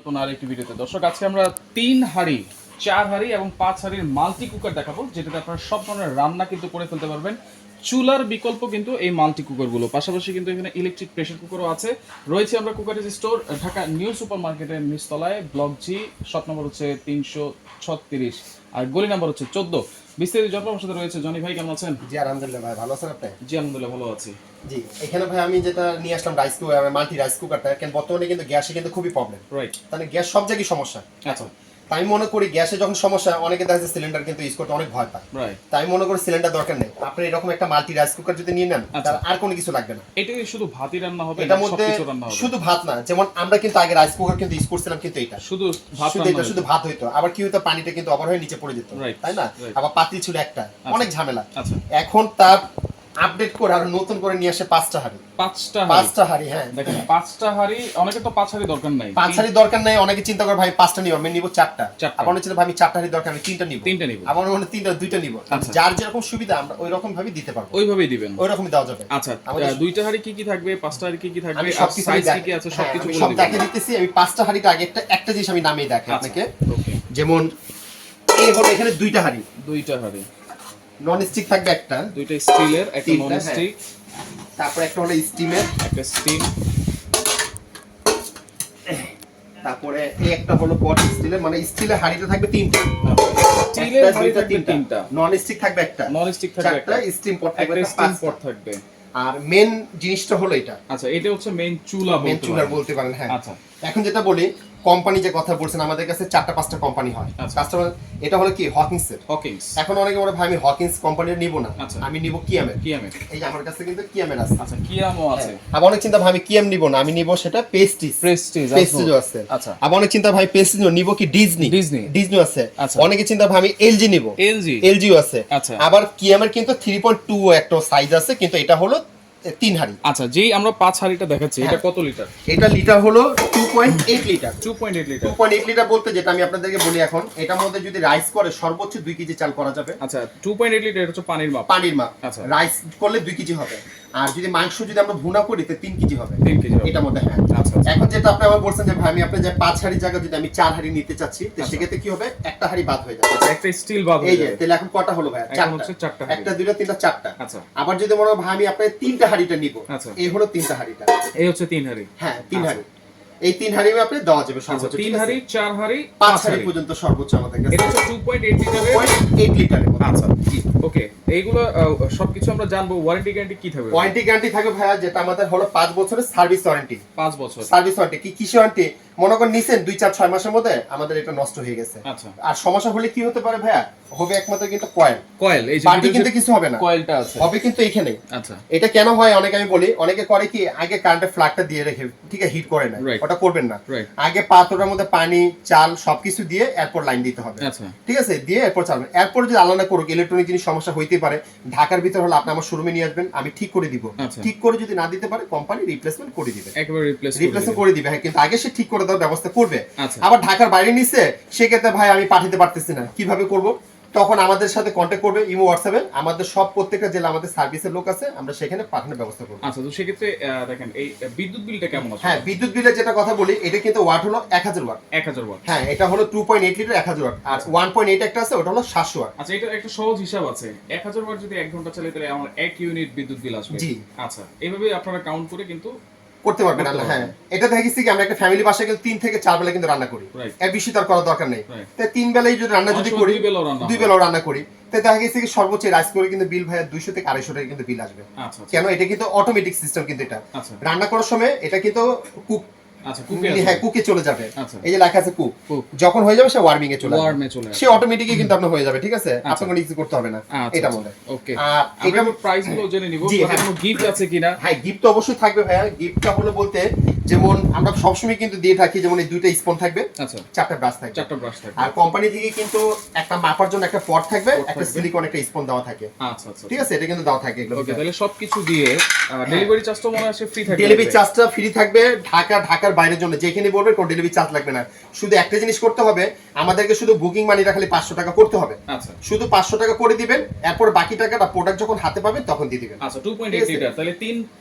নতুন আরেকটি ভিডিওতে দর্শক আজকে আমরা 3 হাঁড়ি 4 হাঁড়ি এবং 5 হাঁড়ির মাল্টি কুকার দেখাবো, যেটাতে আপনারা সব ধরনের রান্না কিন্তু করে ফেলতে পারবেন। চুলার বিকল্প কিন্তু এই মাল্টি কুকারগুলো, পাশাপাশি কিন্তু এখানে ইলেকট্রিক প্রেসার কুকারও আছে। রয়েছে আমরা কুকারেজ স্টোর ঢাকা নিউ সুপার মার্কেটের নিচতলায়, ব্লক জি, শপ নম্বর হচ্ছে 336 আর গলি নাম্বার হচ্ছে 14। বিস্তারিত জনপ্রবার সাথে রয়েছে জনি ভাই, কেমন আছেন? জি আলহামদুলিল্লাহ ভাই, ভালো আছেন আপনি? জি আলহামদুলিল্লাহ ভালো আছি। জি এখানে ভাই আমি যেটা নিয়ে আসলাম রাইস কুকার, মাল্টি রাইস কুকারটা, কারণ বর্তমানে কিন্তু গ্যাসে কিন্তু খুবই প্রবলেম। রাইট। মানে গ্যাস সব জায়গায় সমস্যা। আচ্ছা। তাই আমি মনে করি গ্যাসে যখন সমস্যা, অনেকে দেখা যায় সিলিন্ডার কিন্তু ইউজ করতে অনেক ভয় পায়। রাইট। তাই আমি মনে করি সিলিন্ডার দরকার নেই, আপনি এরকম একটা মাল্টি রাইস কুকার যদি নিয়ে নেন তার আর কোনো কিছু লাগবে না। এটা শুধু ভাতই রান্না হবে, এটার মধ্যে সবকিছু রান্না হবে? শুধু ভাত না, যেমন আমরা কিন্তু আগে রাইস কুকার কিন্তু ইউজ করছিলাম, কিন্তু এটা শুধু ভাত শুধু রান্না এটা শুধু ভাত হইতো, আবার কি হতো পানিটা কিন্তু ওভার হয়ে নিচে পড়ে যেত, Right. তাই না? Right. আবার পাতিল ছিল একটা, অনেক ঝামেলা। আচ্ছা। এখন তার আপডেট করে আর নতুন করে নিয়ে আসে পাঁচটা হাঁড়ি। পাঁচটা হাঁড়ি, হ্যাঁ দেখেন, 5টা হাঁড়ি। অনেকে তো 5 হাঁড়ি দরকার নাই, 5 হাঁড়ি দরকার নাই, অনেকে চিন্তা করে ভাই 5টা নিব, আমি নিব 4টা। আবার অনেকে চিন্তা ভাই আমি 4টা হাঁড়ি দরকার, আমি 3টা নিব। আবার মনে 3টা 2টা নিব। যার যেরকম সুবিধা আমরা ওই রকম ভাবে দিতে পারবো, ওইভাবেই দিবেন, ওই রকমই দেওয়া যাবে। আচ্ছা, 2টা হাঁড়ি কি কি থাকবে, 5টা হাঁড়ি কি কি থাকবে, আমি আর সবকিছু সাইজ কি কি আছে সবকিছু বলে সব দিবেন। দেখে দিতেছি। আমি 5টা হাঁড়িটা আগে একটা জিনিস আমি নামিয়ে দেখাই আপনাকে। ওকে। যেমন এই হলো এখানে 2টা হাঁড়ি, 2টা হাঁড়ি, নন স্টিক থাকবে একটা, 2টা স্টিলের, একটা নন হ্যাঁ। স্টিক, তারপর একটা হলো স্টিমের, একটা স্টিম, তারপরে এই একটা হলো পট স্টিলের, মানে স্টিলের হাঁড়িটা থাকবে 3টা। স্টিলের হাঁড়ি থাকবে 3টা, নন স্টিক থাকবে একটা, নন স্টিক থাকবে একটা, স্টিম পট থাকবে একটা স্টিম 5টা। পট থাকবে। আর মেন জিনিসটা হলো এটা। আচ্ছা, এটা হচ্ছে মেইন চুলা, মেন চুলার বলতে পারেন, হ্যাঁ। আচ্ছা। এখন যেটা বলি, কোম্পানি যে কথা বলছেন, আমাদের কাছে 4টা-5টা কোম্পানি হয় কাস্টমার। এটা হলো কি হকিংসের। এখন অনেকে বলে ভাই আমি হকিংস কোম্পানির নিব না, আমি নিব কিয়ামের। এই যে আমার কাছে কিন্তু কিয়ামের আছে। আচ্ছা, কিয়ামও আছে। আবার অনেক চিন্তা ভাই আমি কিয়াম নিব না, আমি নিব সেটা প্রেস্টিজও আছে। আচ্ছা। আবার অনেক চিন্তা ভাই প্রেস্টিজ নিব কি ডিজনি আছে। অনেকে চিন্তা ভাই আমি এলজি নিব, এলজিও আছে। আবার কিয়ামের কিন্তু 3.2 একটা সাইজ আছে, কিন্তু এটা হলো 3 হাঁড়ি। আচ্ছা, যেই আমরা 5 হাঁড়িটা দেখাচ্ছি, এটা কত লিটার? এটা লিটার হলো 2.8 লিটার। 2.8 লিটার। 2.8 লিটার বলতে যেটা আমি আপনাদেরকে বলি, এখন এটার মধ্যে যদি রাইস করে সর্বোচ্চ 2 কেজি চাল করা যাবে। আচ্ছা, 2.8 লিটার হচ্ছে পানির মাপ। আচ্ছা। রাইস করলে 2 কেজি হবে, আর যদি মাংস যদি আমরা ভুনা করি তো 3 কেজি হবে। 3 কেজি হবে এটার মধ্যে, হ্যাঁ। আচ্ছা। এখন যেটা আপনি আমার বলছেন যে ভাই আমি আপনার যে 5 হাঁড়ি জায়গা যদি আমি 4 হাঁড়ি নিতে চাচ্ছি, তো সেক্ষেত্রে কি হবে, একটা হাঁড়ি বাদ হয়ে যাবে। একটা স্টিল বাদ হয়ে এই যে যাবে। তাহলে এখন কটা হলো ভাই? 4টা। একটা, দুইটা, তিনটা, 4টা। আচ্ছা। আবার যদি মনে হয় ভাই আমি আপনার 3টা হাঁড়িটা নিব, আচ্ছা, এই হলো 3টা হাঁড়িটা। এই হচ্ছে 3 হাঁড়ি। হ্যাঁ, 3 হাঁড়ি। এই 3 হাঁড়ি আপনি দেওয়া যাবে সর্বোচ্চ। 3 হাঁড়ি, 4 হাঁড়ি, 5 হাঁড়ি পর্যন্ত সর্বোচ্চ আমাদের কাছে। এটা হচ্ছে 2.8 লিটারের। 2.8 লিটারের। আচ্ছা, ওকে। এইগুলো সবকিছু আমরা জানবো। ওয়ারেন্টি গ্যারান্টি কি থাকবে? ওয়ারেন্টি গ্যারান্টি থাকবে ভাইয়া, যেটা আমাদের হলো 5 বছরের সার্ভিস ওয়ারেন্টি। 5 বছর সার্ভিস ওয়ারেন্টি। কি ওয়ারেন্টি? মনে করেন নিছেন 2, 4, 6 মাসের মধ্যে আমাদের এটা নষ্ট হয়ে গেছে। আচ্ছা। আর সমস্যা হলে কি হতে পারে ভাইয়া? হবে একমাত্র কিন্তু কয়েল, এই যে বাকি কিন্তু কিছু হবে না, কয়েলটা আছে, হবে কিন্তু এখানেই। আচ্ছা। এটা কেন হয় অনেকে আমি বলি, অনেকে করে কি আগে কারেন্টের ফ্ল্যাগটা দিয়ে রেখে, ঠিক আছে, হিট করে না, ওটা করবেন না। আগে পাত্রটার মধ্যে পানি, চাল সবকিছু দিয়ে এরপর লাইন দিতে হবে। আচ্ছা। ঠিক আছে, দিয়ে এরপর চালাবেন। এরপর যদি আলাদা করুক, ইলেকট্রনিক জিনিস সমস্যা হইতে পারে, ঢাকার ভিতর হলে আপনি আমার শোরুমে নিয়ে আসবেন, আমি ঠিক করে দিব। ঠিক করে যদি না দিতে পারে কোম্পানি রিপ্লেসমেন্ট করে দিবে, একেবারে রিপ্লেসমেন্ট করে দিবে। হ্যাঁ, কিন্তু আগে সে ঠিক করে দেওয়ার ব্যবস্থা করবে। আবার ঢাকার বাইরে নিচ্ছে, সেক্ষেত্রে ভাই আমি পাঠাতে পারতেছি না, কিভাবে করব? তখন আমাদের সাথে কন্ট্যাক্ট করবে ইমো হোয়াটসঅ্যাপে, আমাদের সব প্রত্যেকটা জেলা আমাদের সার্ভিসের লোক আছে, আমরা সেখানে পাঠানোর ব্যবস্থা করব। আচ্ছা, তো সেক্ষেত্রে দেখেন এই বিদ্যুৎ বিলটা কেমন আছে? হ্যাঁ, বিদ্যুৎ বিলের যেটা কথা বলি, এটা কিন্তু ওয়াট হলো 1000 ওয়াট। 1000 ওয়াট। হ্যাঁ, এটা হলো 2.8 লিটার 1000 ওয়াট, আর 1.8 একটা আছে, ওটা হলো 700 ওয়াট। আচ্ছা, এটা একটা সহজ হিসাব আছে। 1000 ওয়াট যদি 1 ঘন্টা চালাই তাহলে আমার 1 ইউনিট বিদ্যুৎ বিল আসবে। জি। আচ্ছা, এইভাবে আপনারা কাউন্ট করে কিন্তু করতে পারবেন। হ্যাঁ, এটা দেখেছি কি আমরা একটা ফ্যামিলি বাসায় কিন্তু 3 থেকে 4 বেলা কিন্তু রান্না করি, এর বেশি তার করার দরকার নেই। তাই 3 বেলাই যদি রান্না যদি করি, 2 বেলাও রান্না করি, তাই দেখা গেছে কি সর্বোচ্চ রাইস করে কিন্তু বিল ভাইয়া 200 থেকে 250 টাকা কিন্তু বিল আসবে। কেন? এটা কিন্তু অটোমেটিক সিস্টেম, কিন্তু এটা রান্না করার সময় এটা কিন্তু কুক, আচ্ছা, কুকে চলে যাবে। এই যে লেখা আছে কুক, যখন হয়ে যাবে সে ওয়ার্মিং এ চলে যাবে, সে অটোমেটিকলি কিন্তু আপনার হয়ে যাবে। ঠিক আছে, আপনার কোনো কিছু করতে হবে না এটা মধ্যে। ওকে, আর এটা প্রাইস গুলো জেনে নিব। কোনো গিফট আছে কিনা? হ্যাঁ, গিফট তো অবশ্যই থাকবে ভাইয়া। গিফটটা হলো বলতে যেমন আমরা সবসময় কিন্তু দিয়ে থাকি, যেমন এই 2টা স্পুন থাকবে, আচ্ছা, 4টা ব্রাশ থাকবে, 4টা ব্রাশ থাকবে। আর কোম্পানি থেকে কিন্তু একটা মাপার জন্য একটা পট থাকবে, একটা সিলিকন একটা স্পুন দেওয়া থাকে। আচ্ছা আচ্ছা, ঠিক আছে, এটা কিন্তু দেওয়া থাকে এগুলো। ওকে, তাহলে সবকিছু দিয়ে ডেলিভারি চার্জটা মনে হয় ফ্রি থাকবে। ডেলিভারি চার্জটা ফ্রি থাকবে। ঢাকার ঢাকার বাইরের জন্য যেখানে বলবেন কোনো ডেলিভারি চার্জ লাগবে না। শুধু একটা জিনিস করতে হবে, আমাদেরকে শুধু বুকিং মানিটা খালি 500 টাকা করতে হবে। আচ্ছা, শুধু 500 টাকা করে দিবেন, এরপর বাকি টাকাটা প্রোডাক্ট যখন হাতে পাবেন তখন দিয়ে দিবেন। আচ্ছা 2.8 লিটার, তাহলে 3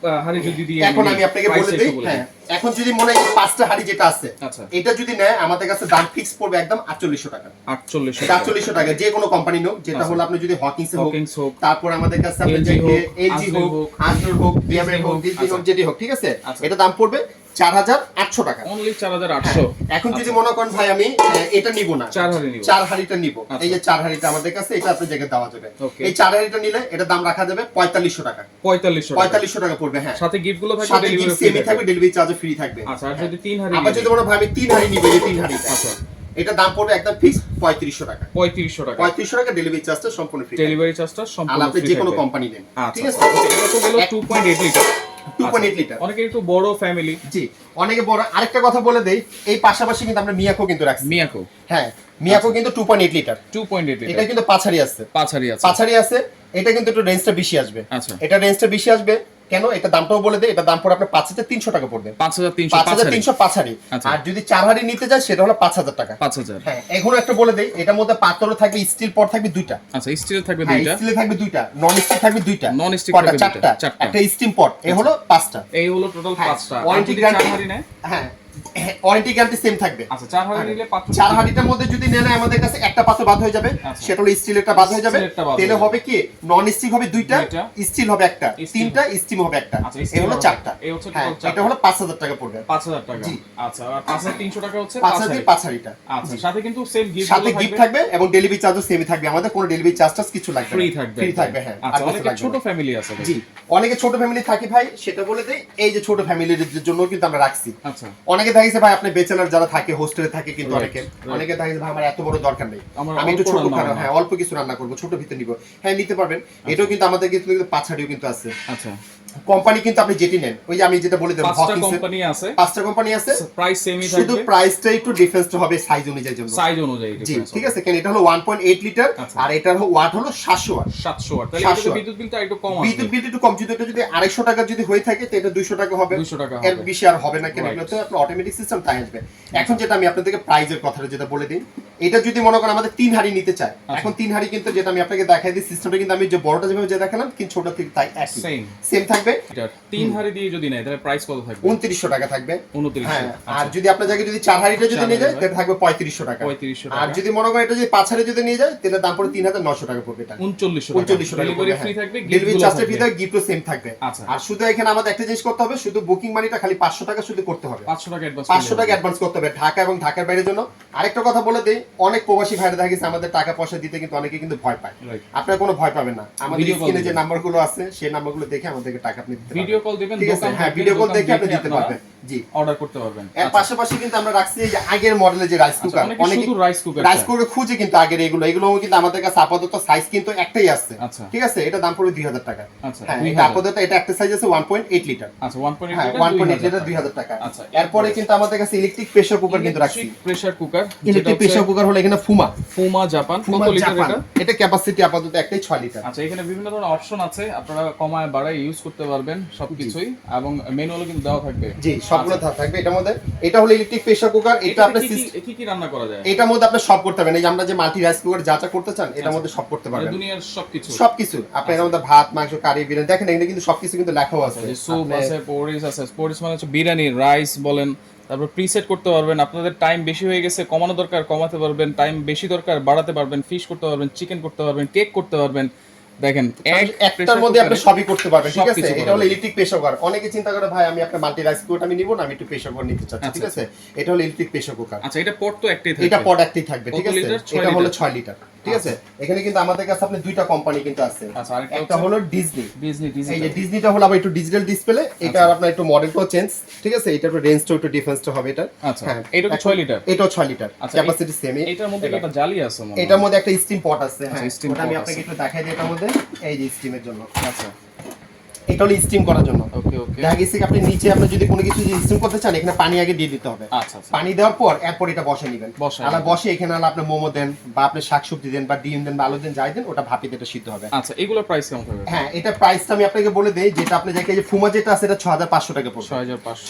হাড়ি যদি দিয়ে এখন আমি আপনাকে বলে দেই, হ্যাঁ এখন যদি মনে হয় 5টা হাড়ি যেটা আছে, আচ্ছা, এটা যদি নেয় আমাদের কাছে দাম ফিক্স পড়বে একদম 4800 টাকা। 4800 টাকা যে কোনো কোম্পানি হোক, যেটা হলো আপনি যদি হকিংস হোক, তারপর আমাদের কাছে আপনি যে এলজি হোক, আসর হোক, বিএমএ হোক, ডিসনি হোক, যেটি হোক, ঠিক আছে, এটা দাম পড়বে 4800 টাকা, অনলি 4800। এখন যদি মনে করেন ভাই আমি এটা নিব না, 4 হাড়িটা নিব, এই যে 4 হাড়িটা আমাদের কাছে, এটা আপনার জায়গায় দেওয়া যাবে। এই 4 হাড়িটা নিলে এটা দাম রাখা যাবে 4500 টাকা। 4500 টাকা পড়বে, হ্যাঁ সাথে গিফট গুলো থাকবে, ডেলিভারি ফ্রি থাকবে, ডেলিভারি চার্জ ফ্রি থাকবে। আচ্ছা, আর যদি 3 হাড়ি, আবার যদি মনে ভাই আমি 3 হাড়ি নিব, এই 3 হাড়িটা, আচ্ছা এটা দাম পড়বে একদম ফিক্স 3500 টাকা। 3500 টাকা ডেলিভারি চার্জটা সম্পূর্ণ ফ্রি, ডেলিভারি চার্জটা সম্পূর্ণ ফ্রি, আপনি যে কোনো কোম্পানি নেন, ঠিক আছে। এটা তো গেল 2.8 লিটার, 2.8 লিটার, অনেকে একটু বড় ফ্যামিলি, জি অনেকে বড়। আরেকটা কথা বলে দেই, এই পাশাপাশি কিন্তু আমরা মিয়াকো কিন্তু রাখছি, মিয়াকো, হ্যাঁ মিয়াকো কিন্তু 2.8 লিটার, 2.8 লিটার, এটা কিন্তু 5 হাড়ি আছে, 5 হাড়ি আছে, এটা কিন্তু একটু রেঞ্জটা বেশি আসবে। আচ্ছা, এটা রেঞ্জটা বেশি আসবে কেন, এটা দামটাও বলে দেই, এটা দাম পড়ে আপনার 5300 টাকা পড়বে, 5300 5 হাড়ি। আর যদি 4 হাড়ি নিতে যায় সেটা হলো 5000 টাকা, 5000। হ্যাঁ এখন একটা বলে দেই, এটার মধ্যে পাতল থাকবে, স্টিল পট থাকবে 2টা। আচ্ছা, স্টিল থাকবে 2টা, স্টিল থাকবে 2টা, নন স্টিল থাকবে 2টা, নন স্টিল থাকবে 4টা, একটা স্টিম পট, এই হলো 5টা, এই হলো টোটাল 5টা। ওয়ারেন্টি গ্যারান্টি, হ্যাঁ ওয়ারেন্টি গ্যারান্টি সেম থাকবে। আচ্ছা, 4 হাড়ি নিলে 4 হাড়িটার মধ্যে যদি নেন আমাদের কাছে একটা পাত্র বাদ হয়ে যাবে, সেটা হলো স্টিলেরটা বাদ হয়ে যাবে, তেলে হবে কি নন স্টিক হবে 2টা, স্টিল হবে একটা, 3টা স্টিম হবে একটা, এই হলো 4টা। এটা হলো 5000 টাকা পড়বে, 5000 টাকা। আচ্ছা, আর 5300 টাকা হচ্ছে 5 হাড়িটা। আচ্ছা, সাথে কিন্তু সেম গিফট, সাথে গিফট থাকবে এবং ডেলিভারি চার্জও সেমই থাকবে, আমাদের কোনো ডেলিভারি চার্জটাস কিছু লাগবে না, ফ্রি থাকবে। হ্যাঁ, আচ্ছা, অনেকে ছোট ফ্যামিলি আছে, জি অনেকে ছোট ফ্যামিলি থাকে ভাই, সেটা বলে দেই, এই যে ছোট ফ্যামিলির জন্য কিন্তু আমরা রাখছি। আচ্ছা, অনেকে দেখেছে ভাই আপনি ব্যাচেলর যারা থাকে, হোস্টেলে থাকে, কিন্তু অনেকে দেখেছে ভাই আমার এত বড় দরকার নেই, আমি একটু ছোট খানা, হ্যাঁ অল্প কিছু রান্না করব, ছোট ভিতরে নিব, হ্যাঁ নিতে পারবেন। এটাও কিন্তু আমাদের কিন্তু 5 হাড়িও কিন্তু আছে। আচ্ছা, কোম্পানি কিন্তু আপনি যেটি নেন, ওই যে আমি যেটা বলে দেব, 5টা কোম্পানি আছে, প্রাইস সেমই থাকবে, শুধু প্রাইসটা একটু ডিফারেন্স হবে সাইজ অনুযায়ী, জি ঠিক আছে। কেন এটা হলো 1.8 লিটার, আর এটার ওয়াট হলো 700 ওয়াট, 700 ওয়াট, তাহলে এটা বিদ্যুৎ বিলটা একটু কম আসবে, বিদ্যুৎ বিলটা একটু কম। যদি এটা যদি 250 টাকা যদি হয়ে থাকে, তো এটা 200 টাকা হবে, 200 টাকা হবে, এর বেশি আর হবে না। কেন এগুলো তো আপনার অটোমেটিক সিস্টেম তাই আসবে। এখন যেটা আমি আপনাদেরকে প্রাইজের কথাটা যেটা বলে দিই, এটা যদি মনে করেন আমাদের 3 হাড়ি নিতে চায়, এখন 3 হাড়ি কিন্তু যেটা আমি আপনাকে দেখাই দিই, সিস্টেমটা কিন্তু আমি যে বড়টা যেভাবে যে দেখালাম, কিন্তু ছোটটা ঠিক তাই একই সেম থাকবে। 3 হাড়ি দিয়ে যদি নেয় তাহলে প্রাইস কত থাকবে? 2900 টাকা থাকবে, 2900। হ্যাঁ, আর যদি আপনার জায়গায় যদি 4 হাড়িটা যদি নিয়ে যায় তাহলে থাকবে 3500 টাকা, 3500 টাকা। আর যদি মনে করেন এটা যদি 5 হাড়ি যদি নিয়ে যায় তাহলে দাম পড়ে 3900 টাকা পড়বে, এটা 3900 টাকা, ডেলিভারি ফ্রি থাকবে, ডেলিভারি চার্জটা ফ্রি থাকবে, গিফটও সেম থাকবে। আর শুধু এখানে আমাদের একটা জিনিস করতে হবে, শুধু বুকিং মানিটা খালি 500 টাকা শুধু করতে হবে, 500 টাকা অ্যাডভান্স করতে হবে ঢাকা এবং ঢাকার বাইরের জন্য। আরেকটা কথা বলে দেই, অনেক প্রবাসী ভাইরা দেখা গেছে আমাদের টাকা পয়সা দিতে কিন্তু অনেকে কিন্তু ভয় পায়, আপনারা কোনো ভয় পাবেন না, আমাদের স্ক্রিনে যে নাম্বারগুলো আছে সেই নাম্বারগুলো দেখে আমাদেরকে টাকা আপনি দিতে পারবেন, ভিডিও কল দিবেন, ঠিক আছে, হ্যাঁ ভিডিও কল দেখে আপনি দিতে পারবেন, জি অর্ডার করতে পারবেন। এর পাশাপাশি কিন্তু আমরা রাখছি যে আগের মডেলের যে রাইস কুকার, অনেকে শুধু রাইস কুকার খুঁজে কিন্তু আগের এগুলো কিন্তু আমাদের কাছে আপাতত সাইজ কিন্তু একটাই আছে, ঠিক আছে, এটা দাম পড়বে 2000 টাকা। হ্যাঁ, এটা আপাতত এটা একটা সাইজ আছে 1.8 লিটার, আচ্ছা 1.8 লিটার 2000 টাকা। আচ্ছা, এরপরে কিন্তু আমাদের কাছে ইলেকট্রিক প্রেসার কুকার কিন্তু রাখছি, pressure cooker, electric pressure cooker হলো এখানে ফুমা জাপান, কত লিটার এটা? এটা ক্যাপাসিটি আপাতত একটাই 6 লিটার। আচ্ছা, এখানে বিভিন্ন ধরনের অপশন আছে, আপনারা কমায় বাড়ায় ইউজ করতে পারবেন সবকিছুই, এবং ম্যানুয়ালও কিন্তু দেওয়া থাকবে, জি সবগুলো থাকবে এটার মধ্যে। এটা হলো ইলেকট্রিক প্রেসার কুকার, এটা আপনি কি রান্না করা যায়, এটার মধ্যে আপনি সব করতে পারবেন। এই যে আমরা যে মাল্টি রাইস কুকার যা করতে চান এটার মধ্যে সব করতে পারবেন, দুনিয়ার সবকিছু আপনি এর মধ্যে ভাত, মাংস, কারি, বিরিয়ানি, দেখেন এখানে কিন্তু সবকিছু কিন্তু লেখাও আছে, স্যুপ আছে, পোরিস আছে, পোরিস মানে হচ্ছে বিরিয়ানি, রাইস বলেন, তারপর প্রিসেট করতে পারবেন, আপনাদের টাইম বেশি হয়ে গেছে কমানো দরকার কমাতে পারবেন, টাইম বেশি দরকার বাড়াতে পারবেন, ফিশ করতে পারবেন, চিকেন করতে পারবেন, কেক করতে পারবেন, দেখেন একটার মধ্যে আপনি সবই করতে পারবেন, ঠিক আছে। এটা হলো ইলেকট্রিক প্রেসার কুকার। অনেকে চিন্তা করে ভাই আমি একটা মাল্টি রাইস কুকার আমি নিব না, আমি একটু প্রেসার কুকার নিতে চাচ্ছি, ঠিক আছে, এটা হলো ইলেকট্রিক প্রেসার কুকার। আচ্ছা, এটা পট তো একটাই থাকবে, এটা পট একটাই থাকবে, ঠিক আছে, এটা হলো 6 লিটার, ঠিক আছে। এখানে কিন্তু আমাদের কাছে আপনি দুইটা কোম্পানি কিন্তু আছে, একটা হলো ডিজনি, এই যে ডিজনিটা হলো আবার একটু ডিজিটাল ডিসপ্লে, এটা আপনার একটু মডেলটাও চেঞ্জ, ঠিক আছে, এটার রেঞ্জটাও একটু ডিফারেন্সটা হবে এটা। আচ্ছা, এটা কি 6 লিটার? এটাও 6 লিটার, ক্যাপাসিটি সেম। এটার মধ্যে একটা জালি আছে, এটার মধ্যে একটা স্টিম পট আছে, হ্যাঁ ওটা আমি আপনাকে একটু দেখাই দিই, এটার মধ্যে এই যে স্টিমের জন্য। আচ্ছা, এটা হলো স্টিম করার জন্য। ওকে ওকে। দেখা গেছে কি আপনি নিচে আপনি যদি কোনো কিছু স্টিম করতে চান এখানে পানি আগে দিয়ে দিতে হবে। আচ্ছা আচ্ছা। পানি দেওয়ার পর এরপর এটা বসে নেবেন। আর বসে এখানে হলো আপনি মোমো দেন বা আপনি শাকসবজি দেন বা ডিম দেন বা আলু দেন যাই দেন ওটা ভাপিতে এটা সিদ্ধ হবে। আচ্ছা এগুলোর প্রাইস কেমন থাকবে? হ্যাঁ এটা প্রাইসটা আমি আপনাকে বলে দেই, যেটা আপনি দেখে যে ফুমা যেটা আছে এটা 6500 টাকা পড়বে।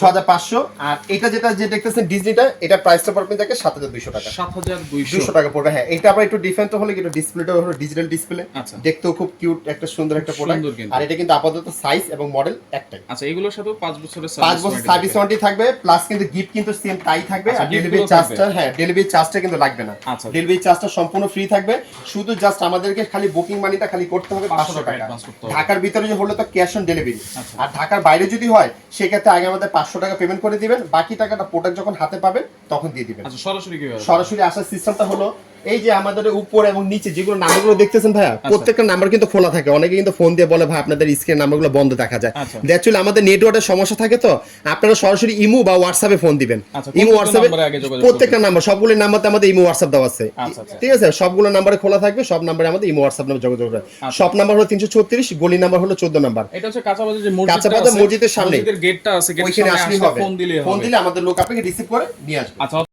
6500। আর এটা যেটা যে দেখতেছেন ডিজনিটা এটা প্রাইসটা পড়বে দেখে 7200 টাকা। 7200 টাকা পড়বে। হ্যাঁ এটা আবার একটু ডিফারেন্ট হলে কিন্তু ডিসপ্লেটা হলো ডিজিটাল ডিসপ্লে, দেখতেও খুব কিউট একটা সুন্দর একটা প্রোডাক্ট। আর এটা কিন্তু আপাতত সাইজ এবং মডেল একটাই। আচ্ছা এগুলোর সাথে 5 বছরের সার্ভিস ওয়ারেন্টি থাকবে, প্লাস কিন্তু গিফট কিন্তু সেম তাই থাকবে। আর ডেলিভারি চার্জটা ডেলিভারি চার্জটা কিন্তু লাগবে না। ডেলিভারি চার্জটা সম্পূর্ণ ফ্রি থাকবে, শুধু জাস্ট আমাদেরকে খালি বুকিং মানিটা খালি করতে হবে 500 টাকা। ঢাকার ভিতরে যে হলো তো ক্যাশ অন ডেলিভারি, আর ঢাকার বাইরে যদি হয় সেক্ষেত্রে আগে আমাদের 500 টাকা পেমেন্ট করে দিবেন, বাকি টাকাটা প্রোডাক্ট যখন হাতে পাবেন তখন দিয়ে দিবেন। আচ্ছা সরাসরি কিভাবে? সরাসরি আসার সিস্টেমটা হলো এই যে আমাদের উপর এবং নিচে যেগুলো নাম্বারগুলো দেখতেছেন ভাইয়া, প্রত্যেকটা নাম্বার কিন্তু খোলা থাকে। অনেকে কিন্তু ফোন দিয়ে বলে ভাই আপনাদের স্ক্রিন নাম্বারগুলো বন্ধ দেখা যায়। অ্যাকচুয়ালি আমাদের নেটওয়ার্কের সমস্যা থাকে, তো আপনারা সরাসরি ইমো বা হোয়াটসঅ্যাপে ফোন দিবেন। ইমো হোয়াটসঅ্যাপে প্রত্যেকটা নাম্বার, সবগুলো নাম্বারতে আমাদের ইমো হোয়াটসঅ্যাপ দেওয়া আছে, ঠিক আছে? সবগুলো নাম্বারে খোলা থাকবে, সব নাম্বারে আমাদের ইমো হোয়াটসঅ্যাপ নাম্বার যোগাযোগ করবে। সব নাম্বার হলো 334, গলি নাম্বার হলো 14 নাম্বার। এটা হচ্ছে কাঁচাবাজার যে মসজিদের মসজিদের সামনে মসজিদের গেটটা আছে, গেটের ওইখানে সামনে আসলে ফোন দিলে আমাদের লোক আপনাকে রিসিভ করে নিয়ে আসবে। আচ্ছা